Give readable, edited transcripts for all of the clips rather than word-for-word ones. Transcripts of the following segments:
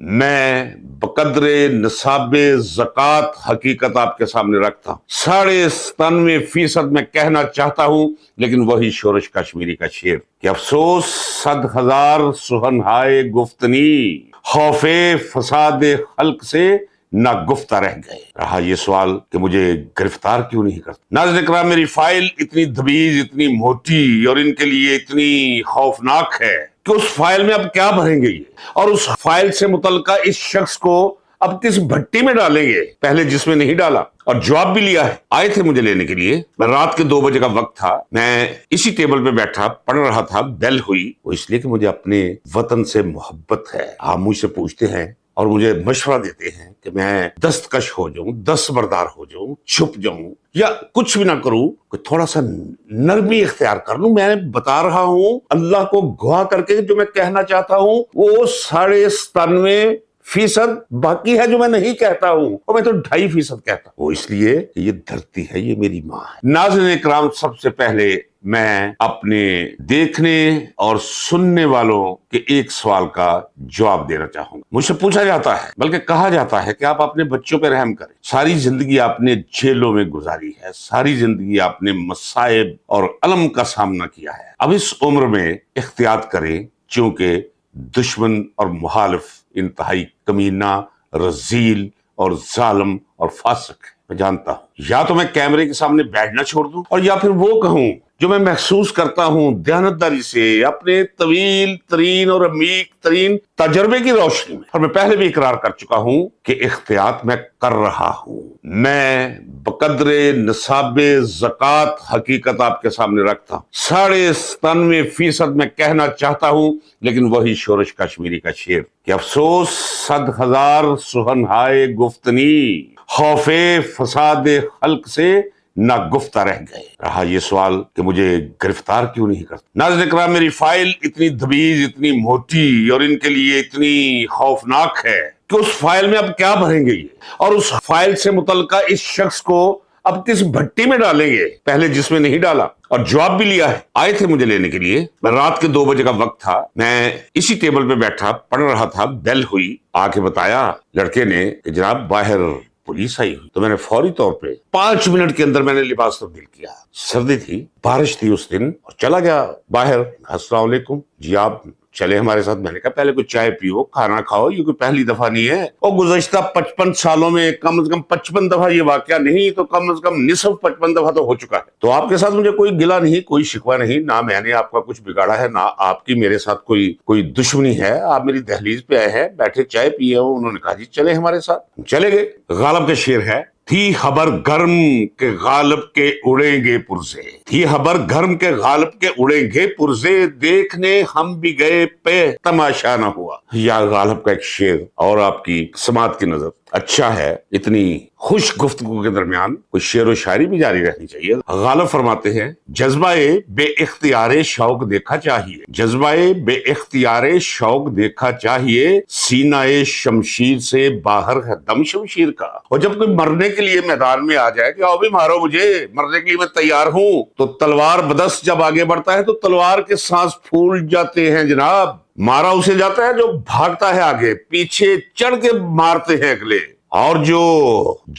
میں بقدر نصاب زکوٰۃ حقیقت آپ کے سامنے رکھتا ہوں۔ 97.5% میں کہنا چاہتا ہوں، لیکن وہی شورش کشمیری کا شعر کہ افسوس 100,000 سخنہائے گفتنی، خوف فساد خلق سے نہ گفتہ رہ گئے۔ رہا یہ سوال کہ مجھے گرفتار کیوں نہیں کرتا۔ ناظرین کرام، میری فائل اتنی دبیز، اتنی موٹی اور ان کے لیے اتنی خوفناک ہے کہ اس فائل میں اب کیا بھریں گے یہ، اور اس فائل سے متعلقہ اس شخص کو اب کس بھٹی میں ڈالیں گے، پہلے جس میں نہیں ڈالا، اور جواب بھی لیا ہے۔ آئے تھے مجھے لینے کے لیے، رات کے 2 بجے کا وقت تھا، میں اسی ٹیبل پہ بیٹھا پڑھ رہا تھا، بیل ہوئی۔ وہ اس لیے کہ مجھے اپنے وطن سے محبت ہے۔ آپ مجھ سے پوچھتے ہیں اور مجھے مشورہ دیتے ہیں کہ میں دستکش ہو جاؤں، دستبردار ہو جاؤں، چھپ جاؤں، یا کچھ بھی نہ کروں، کہ تھوڑا سا نرمی اختیار کر لوں۔ میں بتا رہا ہوں اللہ کو گواہ کر کے جو میں کہنا چاہتا ہوں وہ 97.5% باقی ہے جو میں نہیں کہتا ہوں، اور میں تو 2.5% کہتا ہوں۔ وہ اس لیے کہ یہ دھرتی ہے، یہ میری ماں ہے۔ ناظرین کرام، سب سے پہلے میں اپنے دیکھنے اور سننے والوں کے ایک سوال کا جواب دینا چاہوں گا۔ مجھ سے پوچھا جاتا ہے، بلکہ کہا جاتا ہے کہ آپ اپنے بچوں پہ رحم کریں۔ ساری زندگی آپ نے جیلوں میں گزاری ہے، ساری زندگی آپ نے مصائب اور الم کا سامنا کیا ہے۔ اب اس عمر میں احتیاط کریں، چونکہ دشمن اور مخالف انتہائی کمینہ، رذیل اور ظالم اور فاسق ہے۔ میں جانتا ہوں، یا تو میں کیمرے کے سامنے بیٹھنا چھوڑ دوں، اور یا پھر وہ کہوں جو میں محسوس کرتا ہوں دیانتداری سے اپنے طویل ترین اور عمیق ترین تجربے کی روشنی میں۔ اور میں پہلے بھی اقرار کر چکا ہوں کہ احتیاط میں کر رہا ہوں۔ میں بقدر نصاب زکوٰۃ حقیقت آپ کے سامنے رکھتا ہوں۔ 97.5% میں کہنا چاہتا ہوں، لیکن وہی شورش کشمیری کا شعر کہ افسوس 100,000 سخنہائے گفتنی، خوف فساد خلق سے نہ گفتہ رہ گئے۔ رہا یہ سوال کہ مجھے گرفتار کیوں نہیں کرتا۔ ناظرین کرام، میری فائل اتنی دبیز، اتنی موٹی اور ان کے لیے اتنی خوفناک ہے کہ اس فائل میں اب کیا بھریں گے یہ، اور اس فائل سے متعلقہ اس شخص کو اب کس بھٹی میں ڈالیں گے، پہلے جس میں نہیں ڈالا، اور جواب بھی لیا ہے۔ آئے تھے مجھے لینے کے لیے، رات کے 2 بجے کا وقت تھا، میں اسی ٹیبل پہ بیٹھا پڑھ رہا تھا، بیل ہوئی، آ کے بتایا لڑکے نے کہ جناب باہر پولیس آئی ہوئی۔ تو میں نے فوری طور پہ 5 منٹ کے اندر میں نے لباس تبدیل کیا۔ سردی تھی، بارش تھی اس دن، اور چلا گیا باہر۔ السلام علیکم، جی آپ چلے ہمارے ساتھ۔ میں نے کہا پہلے کوئی چائے پیو، کھانا کھاؤ، یہ کوئی پہلی دفعہ نہیں ہے، اور گزشتہ 55 سالوں میں کم از کم 55 دفعہ یہ واقعہ نہیں تو کم از کم نصف 55 دفعہ تو ہو چکا ہے۔ تو آپ کے ساتھ مجھے کوئی گلہ نہیں، کوئی شکوہ نہیں، نہ میں نے آپ کا کچھ بگاڑا ہے، نہ آپ کی میرے ساتھ کوئی دشمنی ہے۔ آپ میری دہلیز پہ آئے ہیں، بیٹھے چائے پیے ہو، انہوں نے کہا جی چلے ہمارے ساتھ، چلے گئے۔ غالب کا شعر ہے، تھی خبر گرم کے غالب کے اڑیں گے پرزے، تھی خبر گرم کے غالب کے اڑیں گے پرزے، دیکھنے ہم بھی گئے پہ تماشا نہ ہوا۔ یا غالب کا ایک شعر، اور آپ کی سماعت کی نظر اچھا ہے، اتنی خوش گفتگو کے درمیان کوئی شعر و شاعری بھی جاری رہنی چاہیے۔ غالب فرماتے ہیں، جذبہ بے اختیار شوق دیکھا چاہیے، جذبہ بے اختیار شوق دیکھا چاہیے، سینہ شمشیر سے باہر ہے دم شمشیر کا۔ اور جب کوئی مرنے کے لیے میدان میں آ جائے کہ آؤ بھی مارو مجھے، مرنے کے لیے میں تیار ہوں، تو تلوار بدست جب آگے بڑھتا ہے تو تلوار کے سانس پھول جاتے ہیں جناب۔ مارا اسے جاتا ہے جو بھاگتا ہے آگے، پیچھے چڑھ کے مارتے ہیں اگلے، اور جو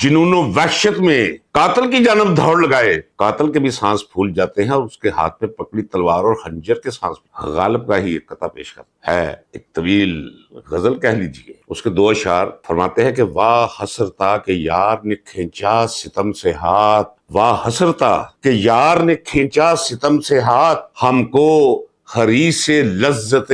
جنون و وحشت میں قاتل کی جانب دوڑ لگائے، قاتل کے بھی سانس پھول جاتے ہیں، اور اس کے ہاتھ میں پکڑی تلوار اور خنجر کے سانس۔ غالب کا ہی ایک قطعہ پیش کرتا ہے، ایک طویل غزل کہہ لیجئے، اس کے 2 اشعار فرماتے ہیں کہ واہ حسرتا کہ یار نے کھینچا ستم سے ہاتھ، واہ حسرتا کہ یار نے کھینچا ستم سے ہاتھ، ہم کو حریص لذت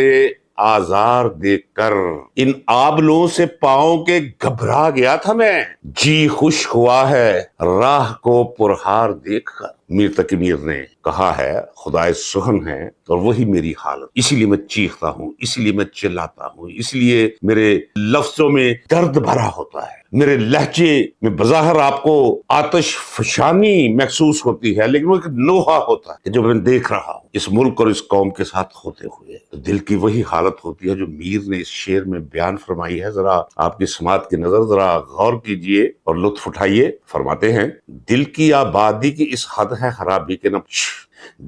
آزار دیکھ کر، ان آبلوں سے پاؤں کے گھبرا گیا تھا میں، جی خوش ہوا ہے راہ کو پرہار دیکھ کر۔ میر تقی میر نے کہا ہے خدائے سخن ہے، اور وہی میری حالت، اسی لیے میں چیختا ہوں، اسی لیے میں چلاتا ہوں، اس لیے میرے لفظوں میں درد بھرا ہوتا ہے، میرے لہجے میں بظاہر آپ کو آتش فشانی محسوس ہوتی ہے، لیکن وہ ایک نوحہ ہوتا ہے جو میں دیکھ رہا ہوں اس ملک اور اس قوم کے ساتھ ہوتے ہوئے۔ تو دل کی وہی حالت ہوتی ہے جو میر نے اس شعر میں بیان فرمائی ہے۔ ذرا آپ کی سماعت کی نظر ذرا غور کیجئے اور لطف اٹھائیے۔ فرماتے ہیں، دل کی آبادی کی اس حد ہے خرابی کے نقش،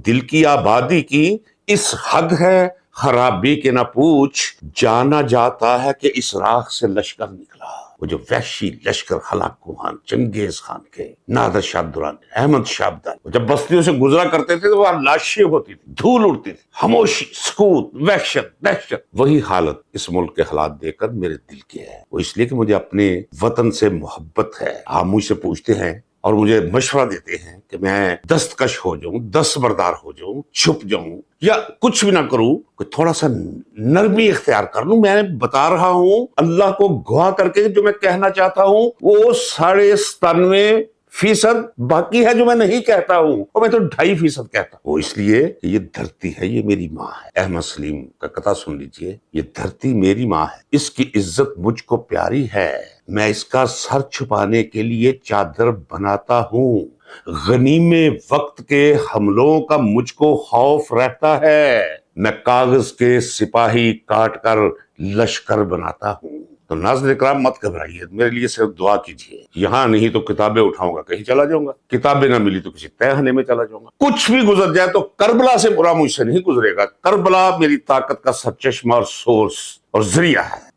دل کی آبادی کی اس حد ہے خرابی کے نہ پوچھ، جانا جاتا ہے کہ اس راہ سے لشکر نکلا۔ وہ جو وحشی لشکر ہلاک کوہان چنگیز خان کے، نادر شاہ درانی، احمد شاہ ابدالی، وہ جب بستیوں سے گزرا کرتے تھے تو وہاں لاشیں ہوتی تھی، دھول اڑتی تھی، خاموشی، سکوت، وحشت، دہشت۔ وہی حالت اس ملک کے حالات دیکھ کر میرے دل کی ہے۔ وہ اس لیے کہ مجھے اپنے وطن سے محبت ہے۔ آپ مجھ سے پوچھتے ہیں اور مجھے مشورہ دیتے ہیں کہ میں دستکش ہو جاؤں، دستبردار ہو جاؤں، چھپ جاؤں یا کچھ بھی نہ کروں، کہ تھوڑا سا نرمی اختیار کر لوں۔ میں بتا رہا ہوں اللہ کو گواہ کر کے جو میں کہنا چاہتا ہوں وہ 97.5% باقی ہے جو میں نہیں کہتا ہوں، اور میں تو 2.5% کہتا ہوں۔ وہ اس لیے کہ یہ دھرتی ہے، یہ میری ماں ہے۔ احمد سلیم کا قطعہ سن لیجئے، یہ دھرتی میری ماں ہے، اس کی عزت مجھ کو پیاری ہے، میں اس کا سر چھپانے کے لیے چادر بناتا ہوں، غنیم وقت کے حملوں کا مجھ کو خوف رہتا ہے، میں کاغذ کے سپاہی کاٹ کر لشکر بناتا ہوں۔ تو ناظرین اکرام مت گھبرائیے، میرے لیے صرف دعا کیجیے۔ یہاں نہیں تو کتابیں اٹھاؤں گا کہیں چلا جاؤں گا، کتابیں نہ ملی تو کسی تہہ خانے میں چلا جاؤں گا، کچھ بھی گزر جائے تو کربلا سے برا مجھ سے نہیں گزرے گا۔ کربلا میری طاقت کا سرچشمہ اور سورس اور ذریعہ ہے۔